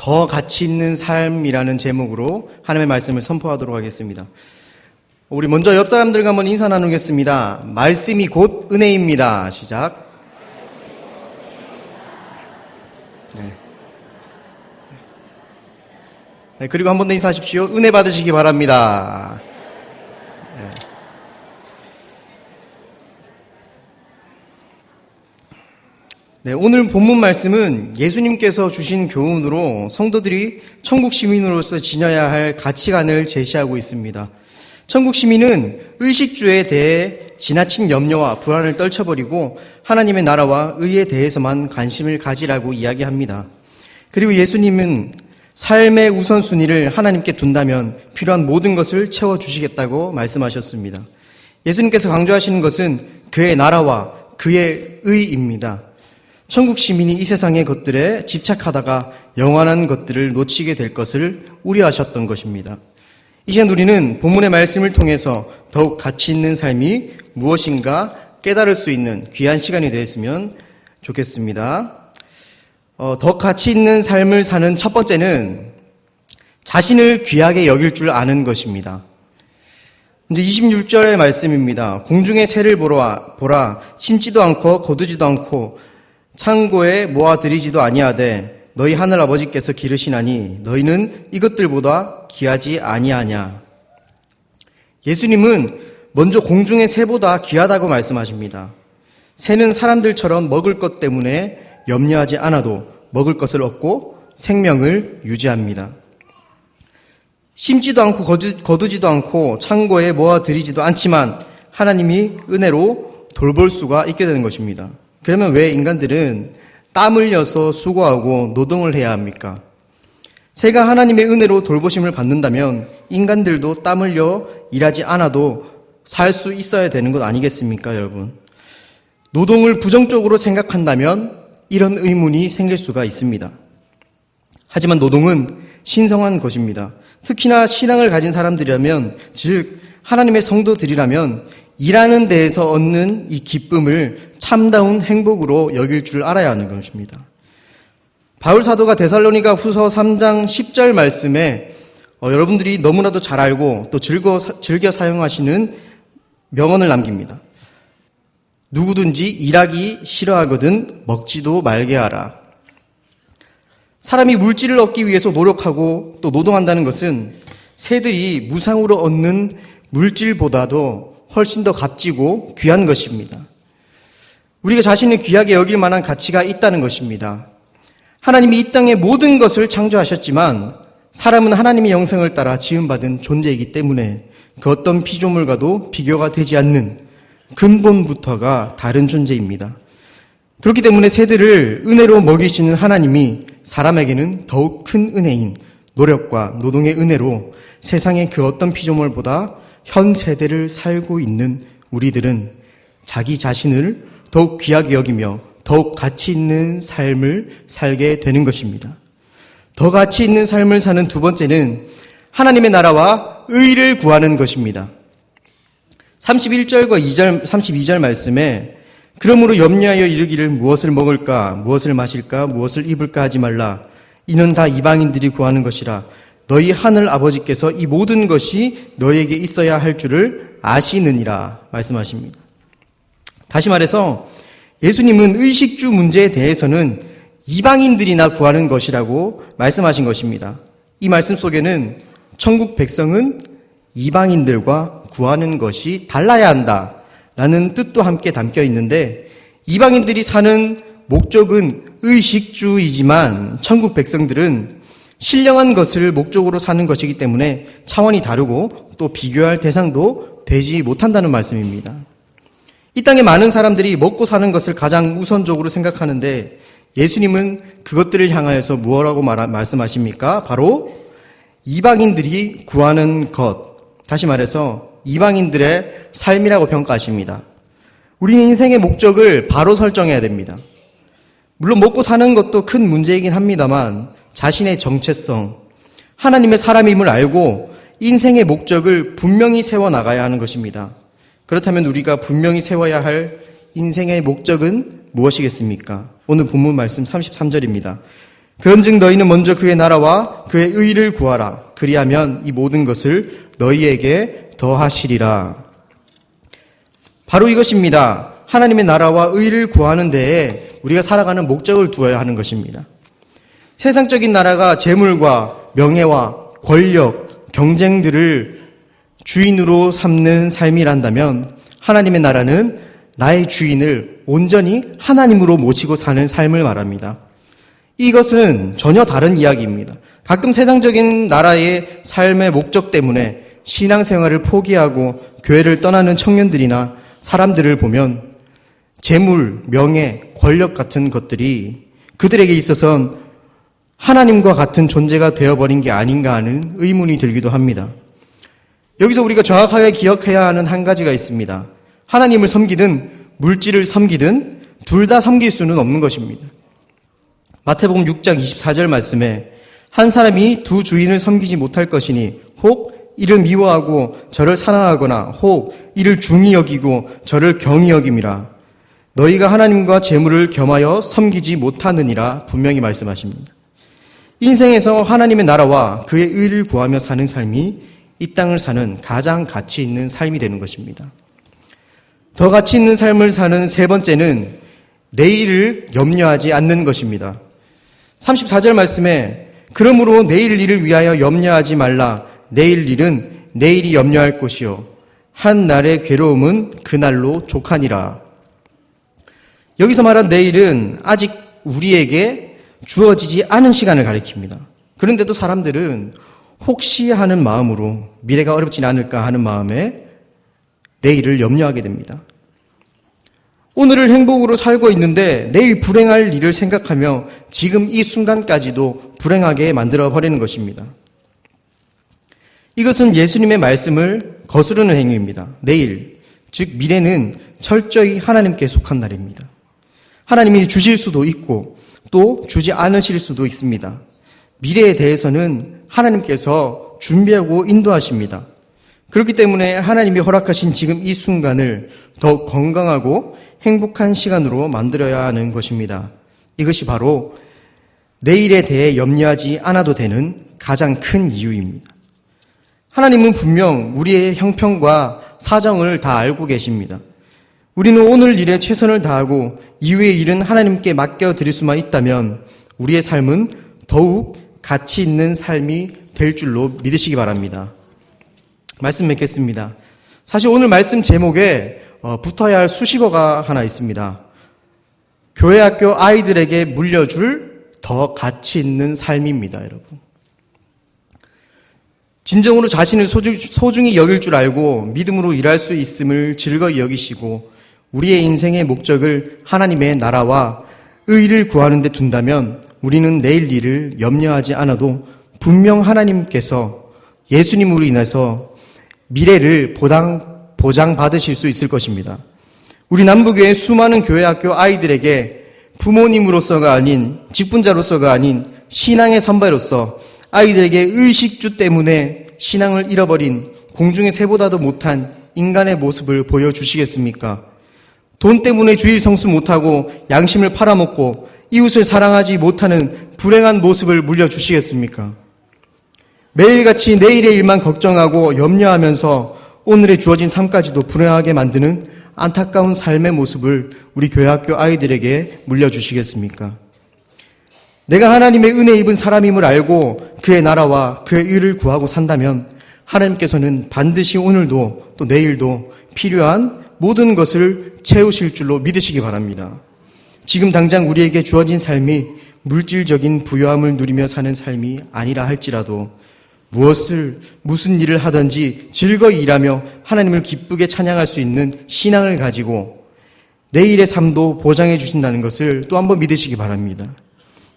더 가치 있는 삶이라는 제목으로 하나님의 말씀을 선포하도록 하겠습니다. 우리 먼저 옆 사람들과 한번 인사 나누겠습니다. 말씀이 곧 은혜입니다. 시작. 네, 그리고 한 번 더 인사하십시오. 은혜 받으시기 바랍니다. 네, 오늘 본문 말씀은 예수님께서 주신 교훈으로 성도들이 천국 시민으로서 지녀야 할 가치관을 제시하고 있습니다. 천국 시민은 의식주에 대해 지나친 염려와 불안을 떨쳐버리고 하나님의 나라와 의에 대해서만 관심을 가지라고 이야기합니다. 그리고 예수님은 삶의 우선순위를 하나님께 둔다면 필요한 모든 것을 채워주시겠다고 말씀하셨습니다. 예수님께서 강조하시는 것은 그의 나라와 그의 의입니다. 천국 시민이 이 세상의 것들에 집착하다가 영원한 것들을 놓치게 될 것을 우려하셨던 것입니다. 이 시간 우리는 본문의 말씀을 통해서 더욱 가치 있는 삶이 무엇인가 깨달을 수 있는 귀한 시간이 되었으면 좋겠습니다. 더 가치 있는 삶을 사는 첫 번째는 자신을 귀하게 여길 줄 아는 것입니다. 이제 26절의 말씀입니다. 공중의 새를 보라 심지도 않고 거두지도 않고 창고에 모아들이지도 아니하되 너희 하늘 아버지께서 기르시나니 너희는 이것들보다 귀하지 아니하냐. 예수님은 먼저 공중의 새보다 귀하다고 말씀하십니다. 새는 사람들처럼 먹을 것 때문에 염려하지 않아도 먹을 것을 얻고 생명을 유지합니다. 심지도 않고 거두지도 않고 창고에 모아들이지도 않지만 하나님이 은혜로 돌볼 수가 있게 되는 것입니다. 그러면 왜 인간들은 땀 흘려서 수고하고 노동을 해야 합니까? 새가 하나님의 은혜로 돌보심을 받는다면 인간들도 땀 흘려 일하지 않아도 살 수 있어야 되는 것 아니겠습니까, 여러분? 노동을 부정적으로 생각한다면 이런 의문이 생길 수가 있습니다. 하지만 노동은 신성한 것입니다. 특히나 신앙을 가진 사람들이라면, 즉 하나님의 성도들이라면 일하는 데에서 얻는 이 기쁨을 참다운 행복으로 여길 줄 알아야 하는 것입니다. 바울 사도가 데살로니가 후서 3장 10절 말씀에 여러분들이 너무나도 잘 알고 또 즐겨 사용하시는 명언을 남깁니다. 누구든지 일하기 싫어하거든 먹지도 말게 하라. 사람이 물질을 얻기 위해서 노력하고 또 노동한다는 것은 새들이 무상으로 얻는 물질보다도 훨씬 더 값지고 귀한 것입니다. 우리가 자신을 귀하게 여길 만한 가치가 있다는 것입니다. 하나님이 이 땅의 모든 것을 창조하셨지만 사람은 하나님의 영성을 따라 지음받은 존재이기 때문에 그 어떤 피조물과도 비교가 되지 않는 근본부터가 다른 존재입니다. 그렇기 때문에 새들을 은혜로 먹이시는 하나님이 사람에게는 더욱 큰 은혜인 노력과 노동의 은혜로 세상의 그 어떤 피조물보다 현 세대를 살고 있는 우리들은 자기 자신을 더욱 귀하게 여기며 더욱 가치 있는 삶을 살게 되는 것입니다. 더 가치 있는 삶을 사는 두 번째는 하나님의 나라와 의를 구하는 것입니다. 31절과 32절 말씀에 그러므로 염려하여 이르기를 무엇을 먹을까, 무엇을 마실까, 무엇을 입을까 하지 말라. 이는 다 이방인들이 구하는 것이라. 너희 하늘 아버지께서 이 모든 것이 너희에게 있어야 할 줄을 아시느니라 말씀하십니다. 다시 말해서 예수님은 의식주 문제에 대해서는 이방인들이나 구하는 것이라고 말씀하신 것입니다. 이 말씀 속에는 천국 백성은 이방인들과 구하는 것이 달라야 한다라는 뜻도 함께 담겨 있는데 이방인들이 사는 목적은 의식주이지만 천국 백성들은 신령한 것을 목적으로 사는 것이기 때문에 차원이 다르고 또 비교할 대상도 되지 못한다는 말씀입니다. 이 땅에 많은 사람들이 먹고 사는 것을 가장 우선적으로 생각하는데 예수님은 그것들을 향하여서 무엇라고 말씀하십니까? 바로 이방인들이 구하는 것, 다시 말해서 이방인들의 삶이라고 평가하십니다. 우리는 인생의 목적을 바로 설정해야 됩니다. 물론 먹고 사는 것도 큰 문제이긴 합니다만 자신의 정체성, 하나님의 사람임을 알고 인생의 목적을 분명히 세워나가야 하는 것입니다. 그렇다면 우리가 분명히 세워야 할 인생의 목적은 무엇이겠습니까? 오늘 본문 말씀 33절입니다. 그런즉 너희는 먼저 그의 나라와 그의 의를 구하라. 그리하면 이 모든 것을 너희에게 더하시리라. 바로 이것입니다. 하나님의 나라와 의를 구하는 데에 우리가 살아가는 목적을 두어야 하는 것입니다. 세상적인 나라가 재물과 명예와 권력, 경쟁들을 주인으로 삼는 삶이란다면 하나님의 나라는 나의 주인을 온전히 하나님으로 모시고 사는 삶을 말합니다. 이것은 전혀 다른 이야기입니다. 가끔 세상적인 나라의 삶의 목적 때문에 신앙생활을 포기하고 교회를 떠나는 청년들이나 사람들을 보면 재물, 명예, 권력 같은 것들이 그들에게 있어서는 하나님과 같은 존재가 되어버린 게 아닌가 하는 의문이 들기도 합니다. 여기서 우리가 정확하게 기억해야 하는 한 가지가 있습니다. 하나님을 섬기든 물질을 섬기든 둘 다 섬길 수는 없는 것입니다. 마태복음 6장 24절 말씀에 한 사람이 두 주인을 섬기지 못할 것이니 혹 이를 미워하고 저를 사랑하거나 혹 이를 중히 여기고 저를 경히 여김이라. 너희가 하나님과 재물을 겸하여 섬기지 못하느니라 분명히 말씀하십니다. 인생에서 하나님의 나라와 그의 의를 구하며 사는 삶이 이 땅을 사는 가장 가치 있는 삶이 되는 것입니다. 더 가치 있는 삶을 사는 세 번째는 내일을 염려하지 않는 것입니다. 34절 말씀에 그러므로 내일 일을 위하여 염려하지 말라. 내일 일은 내일이 염려할 것이요 한 날의 괴로움은 그날로 족하니라. 여기서 말한 내일은 아직 우리에게 주어지지 않은 시간을 가리킵니다. 그런데도 사람들은 혹시 하는 마음으로 미래가 어렵진 않을까 하는 마음에 내일을 염려하게 됩니다. 오늘을 행복으로 살고 있는데 내일 불행할 일을 생각하며 지금 이 순간까지도 불행하게 만들어버리는 것입니다. 이것은 예수님의 말씀을 거스르는 행위입니다. 내일, 즉 미래는 철저히 하나님께 속한 날입니다. 하나님이 주실 수도 있고 또 주지 않으실 수도 있습니다. 미래에 대해서는 하나님께서 준비하고 인도하십니다. 그렇기 때문에 하나님이 허락하신 지금 이 순간을 더욱 건강하고 행복한 시간으로 만들어야 하는 것입니다. 이것이 바로 내일에 대해 염려하지 않아도 되는 가장 큰 이유입니다. 하나님은 분명 우리의 형편과 사정을 다 알고 계십니다. 우리는 오늘 일에 최선을 다하고 이후의 일은 하나님께 맡겨드릴 수만 있다면 우리의 삶은 더욱 가치 있는 삶이 될 줄로 믿으시기 바랍니다. 말씀 맺겠습니다. 사실 오늘 말씀 제목에 붙어야 할 수식어가 하나 있습니다. 교회 학교 아이들에게 물려줄 더 가치 있는 삶입니다, 여러분. 진정으로 자신을 소중히 여길 줄 알고 믿음으로 일할 수 있음을 즐거이 여기시고 우리의 인생의 목적을 하나님의 나라와 의를 구하는 데 둔다면 우리는 내일 일을 염려하지 않아도 분명 하나님께서 예수님으로 인해서 미래를 보장받으실 수 있을 것입니다. 우리 남부교회 수많은 교회학교 아이들에게 부모님으로서가 아닌 직분자로서가 아닌 신앙의 선배로서 아이들에게 의식주 때문에 신앙을 잃어버린 공중의 새보다도 못한 인간의 모습을 보여주시겠습니까? 돈 때문에 주일 성수 못하고 양심을 팔아먹고 이웃을 사랑하지 못하는 불행한 모습을 물려주시겠습니까? 매일같이 내일의 일만 걱정하고 염려하면서 오늘의 주어진 삶까지도 불행하게 만드는 안타까운 삶의 모습을 우리 교회학교 아이들에게 물려주시겠습니까? 내가 하나님의 은혜 입은 사람임을 알고 그의 나라와 그의 의를 구하고 산다면 하나님께서는 반드시 오늘도 또 내일도 필요한 모든 것을 채우실 줄로 믿으시기 바랍니다. 지금 당장 우리에게 주어진 삶이 물질적인 부유함을 누리며 사는 삶이 아니라 할지라도 무슨 일을 하든지 즐거이 일하며 하나님을 기쁘게 찬양할 수 있는 신앙을 가지고 내일의 삶도 보장해 주신다는 것을 또 한번 믿으시기 바랍니다.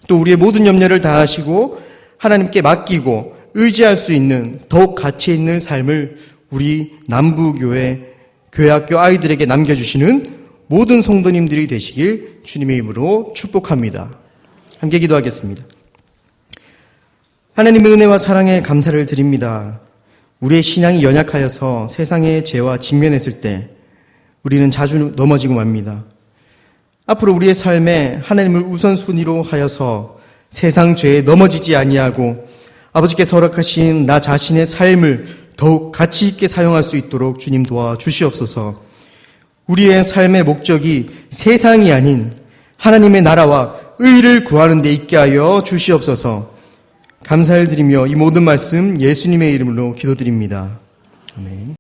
또 우리의 모든 염려를 다하시고 하나님께 맡기고 의지할 수 있는 더욱 가치 있는 삶을 우리 남부교회 교회학교 아이들에게 남겨주시는 모든 성도님들이 되시길 주님의 이름으로 축복합니다. 함께 기도하겠습니다. 하나님의 은혜와 사랑에 감사를 드립니다. 우리의 신앙이 연약하여서 세상의 죄와 직면했을 때 우리는 자주 넘어지고 맙니다. 앞으로 우리의 삶에 하나님을 우선순위로 하여서 세상 죄에 넘어지지 아니하고 아버지께서 허락하신 나 자신의 삶을 더욱 가치 있게 사용할 수 있도록 주님 도와주시옵소서. 우리의 삶의 목적이 세상이 아닌 하나님의 나라와 의를 구하는 데 있게 하여 주시옵소서. 감사를 드리며 이 모든 말씀 예수님의 이름으로 기도드립니다. 아멘.